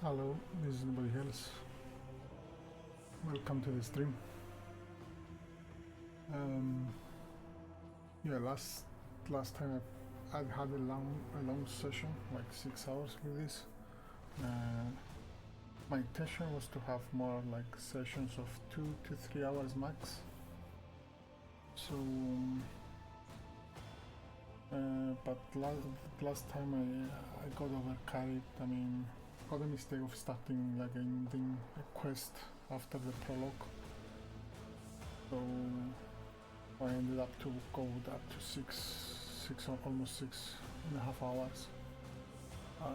Hello, this is nobody else. Welcome to the stream. Yeah, last time I had a long session, like 6 hours with this. My intention was to have more like sessions of 2 to 3 hours max. So, but last time I got overcarried. I mean, got the mistake of starting like ending a quest after the prologue. So I ended up to go up to six or almost 6.5 hours.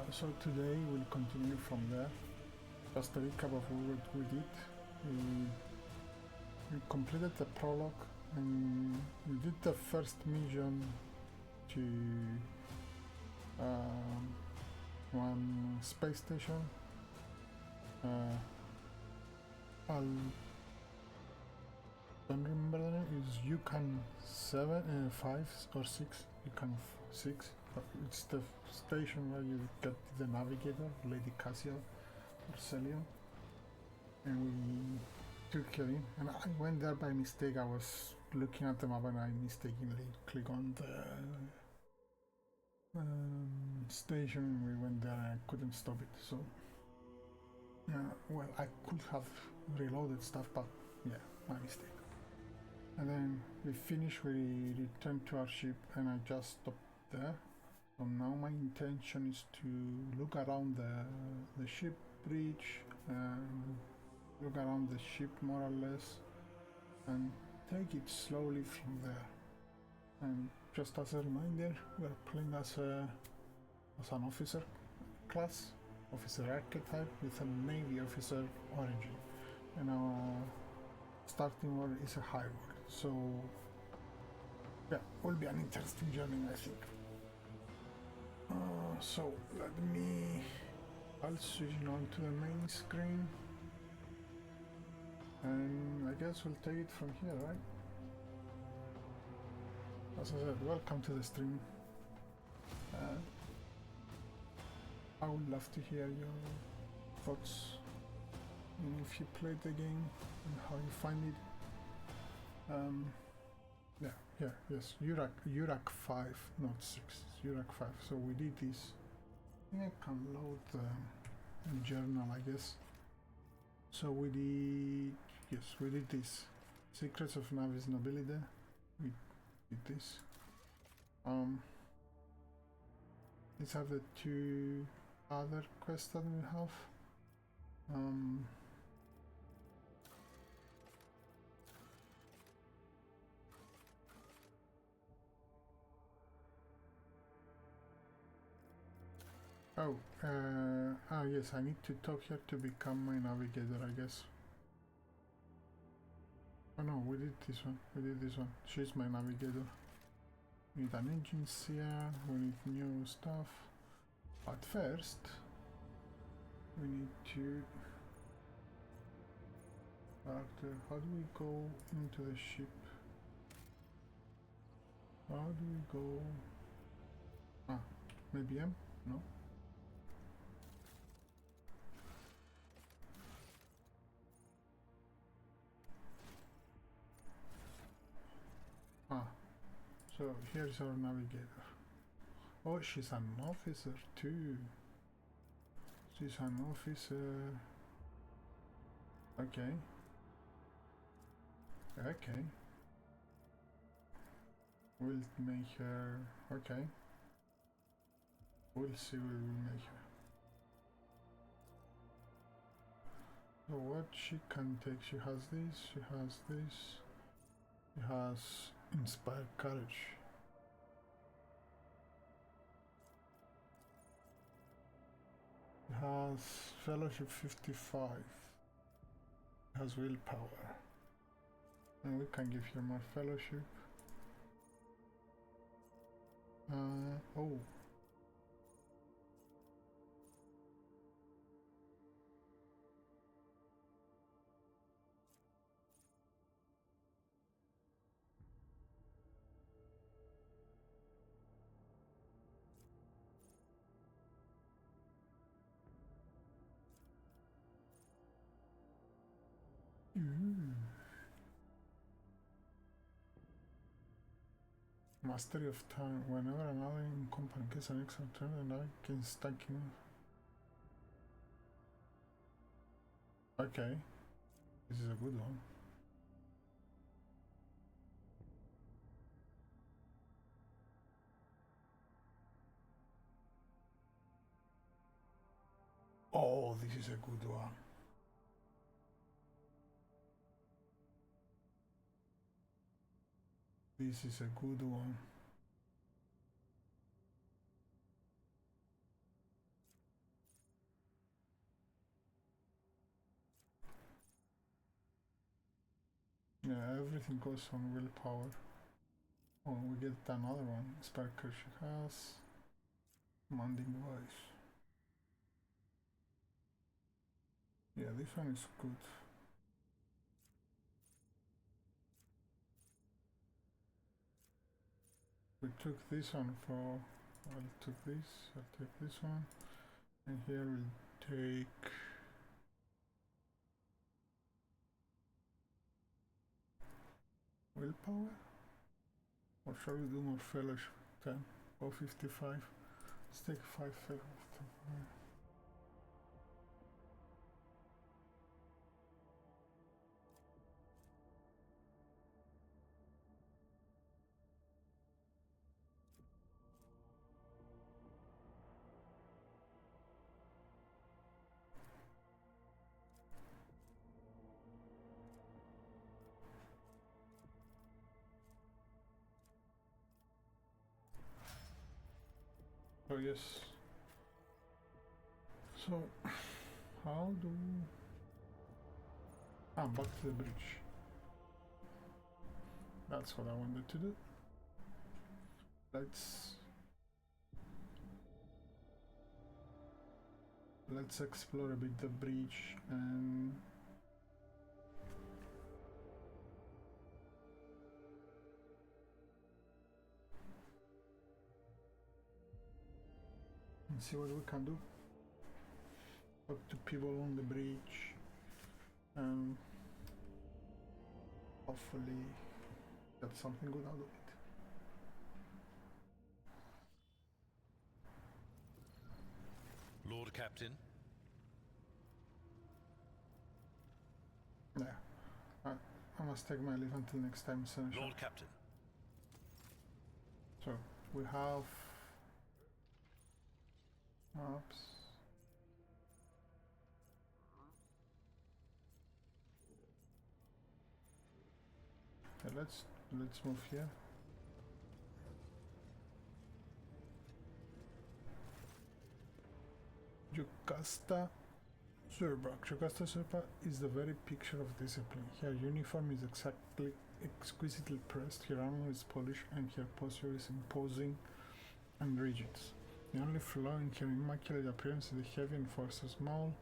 So today we'll continue from there. Just a recap of what we did. We completed the prologue and we did the first mission to one space station. I don't remember the name. It's Yukon 5 or 6. Yukon 6. It's the station where you get the navigator, Lady Cassiel or Celion, and we took her in. And I went there by mistake. I was looking at the map and I mistakenly clicked on the station. We went there and I couldn't stop it. So, well, I could have reloaded stuff, but yeah, my mistake. And then we finished, we returned to our ship and I just stopped there. So now my intention is to look around the ship bridge, look around the ship more or less, and take it slowly from there. And just as a reminder, we are playing as an officer class, officer archetype with a Navy officer origin. And our starting world is a high world. So yeah, will be an interesting journey, I think. So I'll switch on to the main screen and I guess we'll take it from here, right? As I said, welcome to the stream. I would love to hear your thoughts, if you played the game and how you find it. Yes, Urak 5, not 6, Urak 5. So we did this. I can load the journal, I guess. So we did this. Secrets of Navis Nobility. We did this. These are the two other quests that we have. Yes, I need to talk here to become my navigator, I guess. Oh no, we did this one. She's my navigator. We need an agency here, we need new stuff. But first, we need to... how do we go into the ship? How do we go... maybe M? No? So here's our navigator. Oh, she's an officer too. She's an officer. Okay. We'll make her... okay. We'll see what we'll make her. So what she can take, she has this, she has inspired courage. She has fellowship 55. She has willpower. And we can give her more fellowship. Oh. Mastery of time. Whenever an ally in company gets an extra turn, and I can stack him. Okay, this is a good one. Oh, this is a good one. This is a good one. Yeah, everything goes on willpower. Oh, we get another one. Sparker she has. Commanding device. Yeah, this one is good. We took this one for... I'll take this one. And here we'll take... willpower? Or shall we do more fellowship? 10 or 55? Let's take 5 fellowship. Oh yes. So, how do... back to the bridge. That's what I wanted to do. Let's explore a bit the bridge and see what we can do. Talk to people on the bridge and hopefully get something good out of it. Lord Captain. Yeah, I must take my leave until next time, Senator. Lord Captain. So we have maps. Okay, let's move here. Jocasta Surba is the very picture of discipline. Her uniform is exquisitely pressed, her armor is polished, and her posture is imposing and rigid. The only flaw in her immaculate appearance is the heavy enforcer's maul,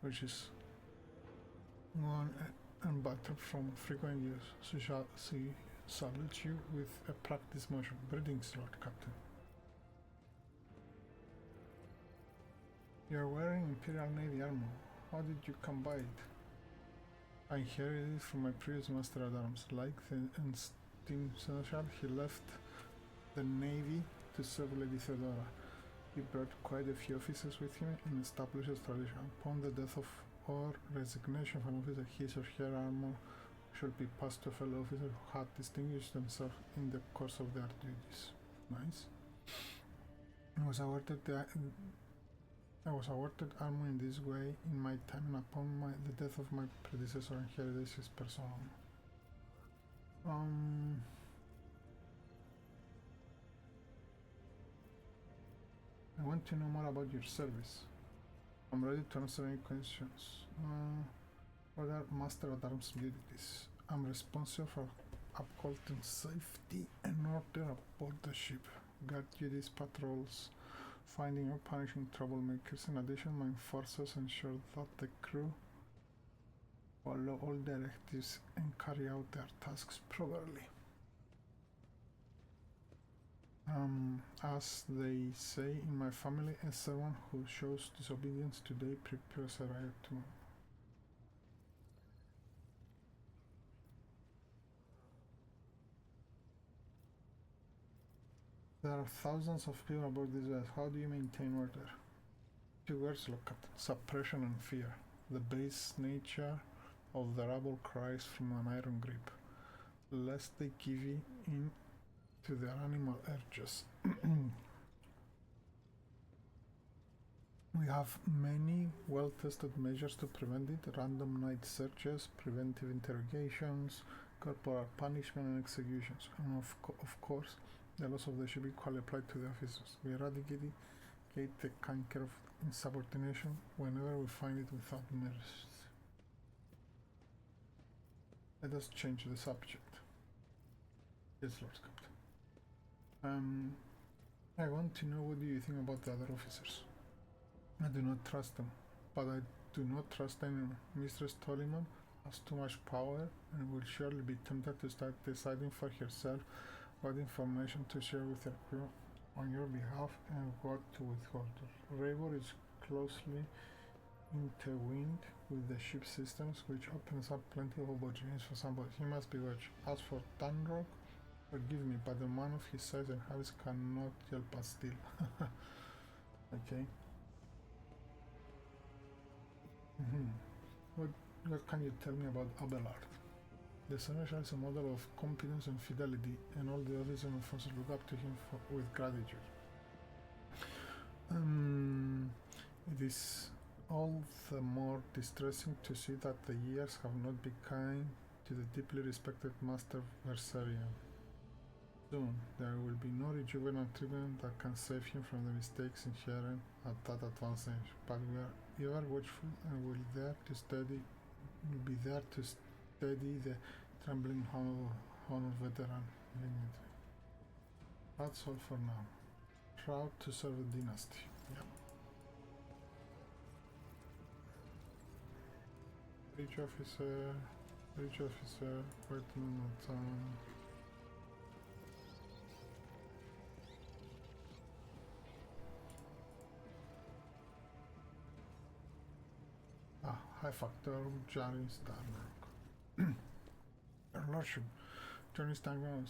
which is worn and battered from frequent use. She salutes you with a practiced motion. Greetings, Lord Captain. You are wearing Imperial Navy armor. How did you come by it? I inherited it from my previous master at arms. Like the esteemed seneschal, he left the Navy to serve Lady Theodora. He brought quite a few officers with him and established a tradition. Upon the death of or resignation of an officer, his or her armor should be passed to a fellow officer who had distinguished themselves in the course of their duties. Nice. I was awarded armor in this way in my time, and upon the death of my predecessor, inherited his personal armor. I want to know more about your service. I'm ready to answer any questions. What are Master at Arms duties? I'm responsible for upholding safety and order aboard the ship. Guard duties, patrols, finding or punishing troublemakers. In addition, my enforcers ensure that the crew follow all directives and carry out their tasks properly. As they say in my family, a servant who shows disobedience today prepares a riot tomorrow. There are thousands of people aboard this vessel. How do you maintain order? Two words, look at suppression and fear. The base nature of the rabble cries from an iron grip, lest they give in to their animal urges. We have many well-tested measures to prevent it: random night searches, preventive interrogations, corporal punishment and executions, and of course, the loss of the ship equally applied to the officers. We eradicate the canker of insubordination whenever we find it without mercy. Let us change the subject. Yes, Lord Captain. I want to know, what do you think about the other officers? I do not trust them, but I do not trust anyone. Mistress Tolliman has too much power and will surely be tempted to start deciding for herself what information to share with her crew on your behalf and what to withhold. Raybor is closely intertwined with the ship systems, which opens up plenty of opportunities for somebody. He must be watched. As for Dunrock, forgive me, but a man of his size and habits cannot help us still. Okay. What can you tell me about Abelard? The Seneschal is a model of competence and fidelity, and all the officers and forces look up to him with gratitude. It is all the more distressing to see that the years have not been kind to the deeply respected Master Versarian. Soon, there will be no rejuvenant treatment that can save him from the mistakes inherent at that advanced age, but we are ever watchful and will be there to steady the trembling honor veteran dignity. That's all for now. Proud to serve the dynasty. Yep. Bridge officer, wait a minute. High factor, Jarry Starlock. Your Lordship, Johnny Starlock.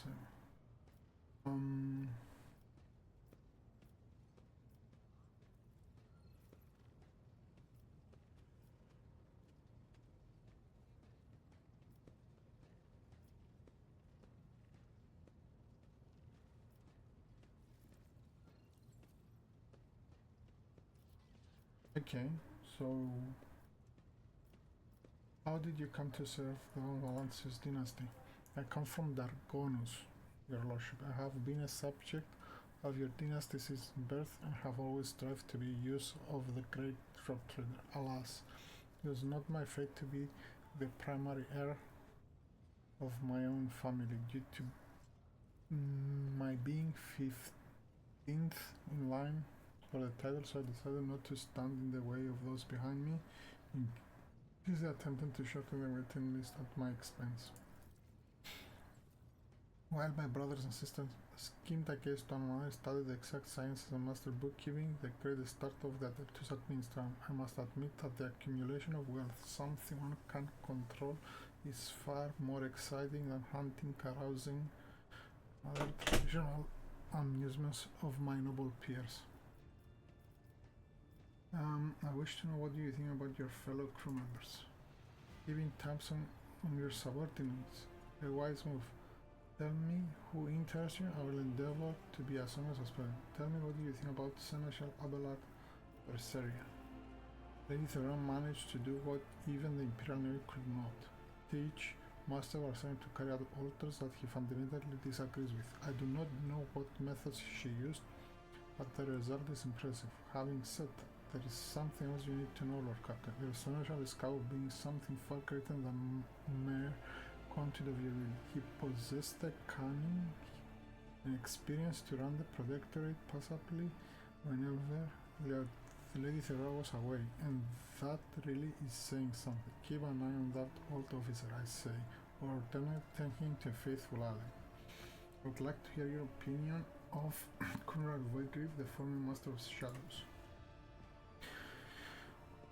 Okay, so how did you come to serve the Valancius dynasty? I come from Dargonus, Your Lordship. I have been a subject of your dynasty since birth and have always strived to be used of the great drop trader. Alas, it was not my fate to be the primary heir of my own family due to my being 15th in line for the title, so I decided not to stand in the way of those behind me. Is attempting to shorten the waiting list at my expense. While my brothers and sisters schemed against one another, studied the exact sciences and mastered bookkeeping, the greatest start of the Adeptus Administratum, I must admit that the accumulation of wealth, something one can't control, is far more exciting than hunting, carousing, other traditional amusements of my noble peers. I wish to know, what do you think about your fellow crew members? Giving tabs on your subordinates, a wise move. Tell me who interests you. I will endeavor to be as honest as possible. Tell me, what do you think about Seneschal Abelard Versarian? Lady Theron managed to do what even the Imperial Navy could not. Teach Master Versarian to carry out orders that he fundamentally disagrees with. I do not know what methods she used, but the result is impressive. Having said that, there is something else you need to know, Lord Captain. Your Seneschal is capable of being something far greater than mere quantity of your will. He possessed the cunning and experience to run the Protectorate passably whenever Lady Theron was away, and that really is saying something. Keep an eye on that old officer, I say, or turn him to a faithful ally. I would like to hear your opinion of Conrad Voidgrave, the former Master of Shadows.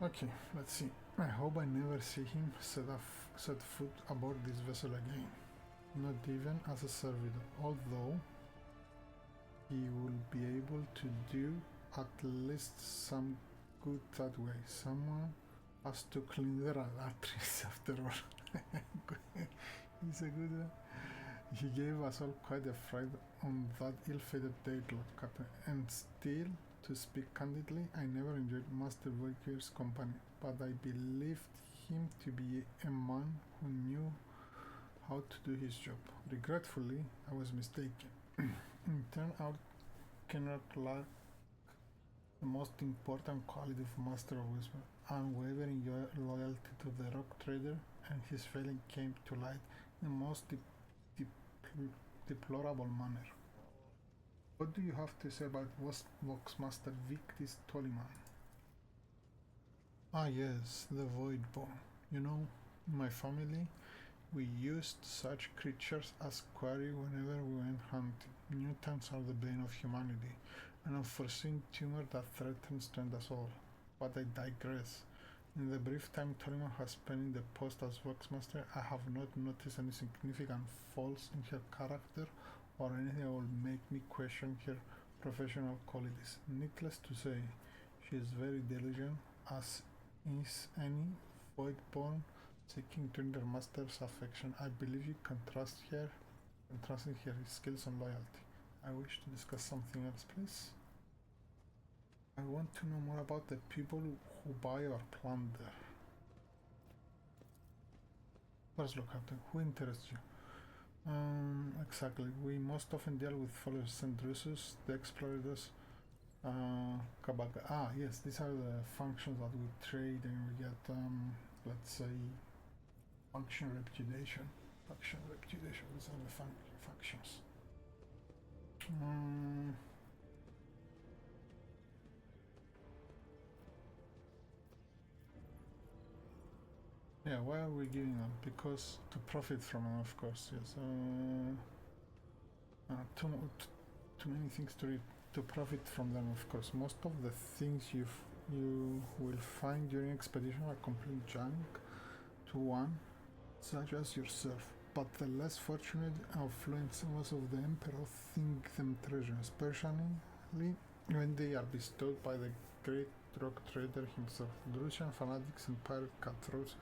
Okay, let's see. I hope I never see him set foot aboard this vessel again. Not even as a servitor, although he will be able to do at least some good that way. Someone has to clean the latries after all. He's a good one. He gave us all quite a fright on that ill-fated day, Lord Captain, and still, to speak candidly, I never enjoyed Master Voyager's company, but I believed him to be a man who knew how to do his job. Regretfully, I was mistaken. It turned out Kenneth lacked the most important quality of Master of Whisper, unwavering loyalty to the rock trader, and his failing came to light in the most deplorable manner. What do you have to say about Voxmaster Victis Toliman? Ah yes, the Voidborn. You know, in my family, we used such creatures as quarry whenever we went hunting. Mutants are the bane of humanity, an unforeseen tumor that threatens to end us all. But I digress. In the brief time Toliman has spent in the post as Voxmaster, I have not noticed any significant faults in her character or anything that will make me question her professional qualities. Needless to say, she is very diligent, as is any Voidborn seeking to earn their master's affection. I believe you can trust her and trusting her skills and loyalty. I wish to discuss something else, please. I want to know more about the people who buy or plunder. First look, Captain, who interests you? Exactly. We most often deal with followers St. Drusus, the explorators, Kabaga. Ah, yes, these are the functions that we trade and we get, let's say, faction reputation. These are the factions. Yeah, why are we giving them? Because to profit from them, of course, yes. Too many things to read. To profit from them, of course. Most of the things you will find during expedition are complete junk to one, such as yourself. But the less fortunate affluent sons of the Emperor think them treasure, especially when they are bestowed by the great rock trader himself. Drusian fanatics and pirate cutthroats,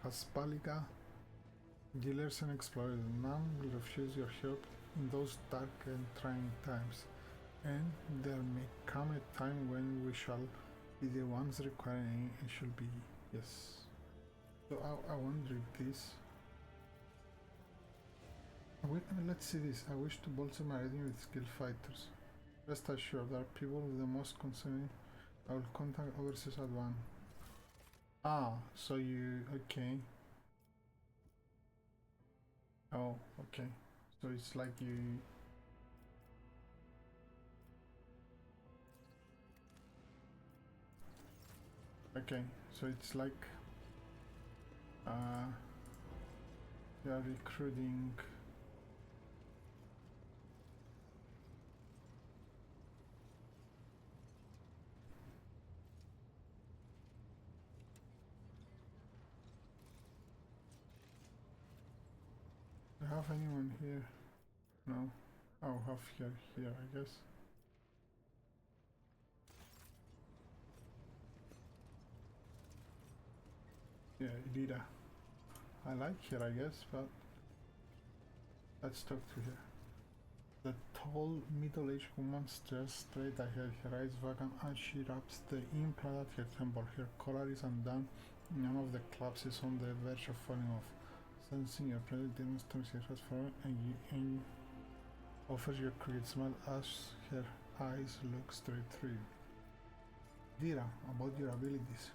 Kaspaliga, dealers and explorers, none will refuse your help in those dark and trying times, and there may come a time when we shall be the ones requiring and shall be, yes. So I wonder if this. Let's see this. I wish to bolster my rating with skilled fighters. Rest assured, there are people with the most concerning. I will contact overseas at one. Ah, so you okay? Oh, okay. So it's like you. Okay, so it's like you are recruiting. Do I have anyone here? No. I'll have here, I guess. Yeah, Elida. I like her, I guess, but let's talk to her. The tall, middle-aged woman stares straight ahead, her eyes vacant as she wraps the implant at her temple. Her collar is undone, none of the clasps is on the verge of falling off. Sensing your presence demonstrates her has fallen and offers your crooked smile as her eyes look straight through you. Dira, about your abilities.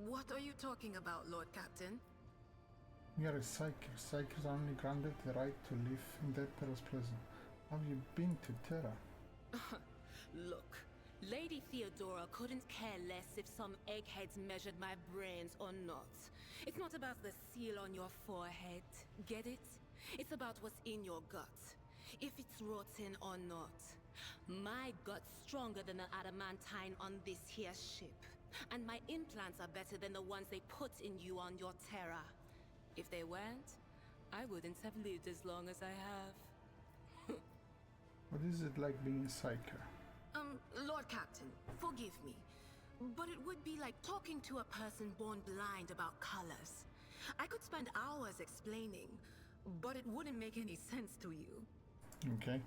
What are you talking about, Lord Captain? You are a psyker. Psykers are only granted the right to live in the Emperor's presence. Have you been to Terra? Look, Lady Theodora couldn't care less if some eggheads measured my brains or not. It's not about the seal on your forehead, get it? It's about what's in your gut, if it's rotten or not. My gut's stronger than the adamantine on this here ship. And my implants are better than the ones they put in you on your Terra. If they weren't, I wouldn't have lived as long as I have. What is it like being a psyker? Lord Captain, forgive me, but it would be like talking to a person born blind about colors. I could spend hours explaining, but it wouldn't make any sense to you. Okay.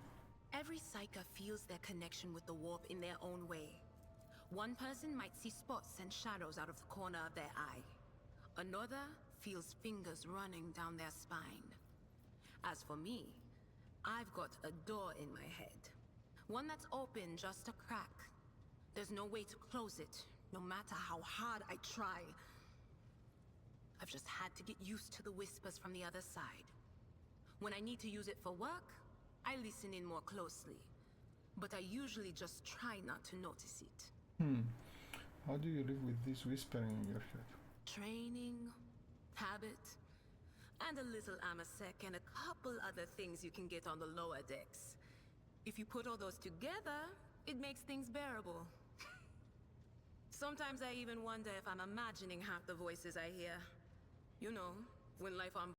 Every psyker feels their connection with the warp in their own way. One person might see spots and shadows out of the corner of their eye. Another feels fingers running down their spine. As for me, I've got a door in my head. One that's open just a crack. There's no way to close it, no matter how hard I try. I've just had to get used to the whispers from the other side. When I need to use it for work, I listen in more closely. But I usually just try not to notice it. How do you live with this whispering in your head? Training, habit, and a little amasec and a couple other things you can get on the lower decks. If you put all those together, it makes things bearable. Sometimes I even wonder if I'm imagining half the voices I hear. You know, when life on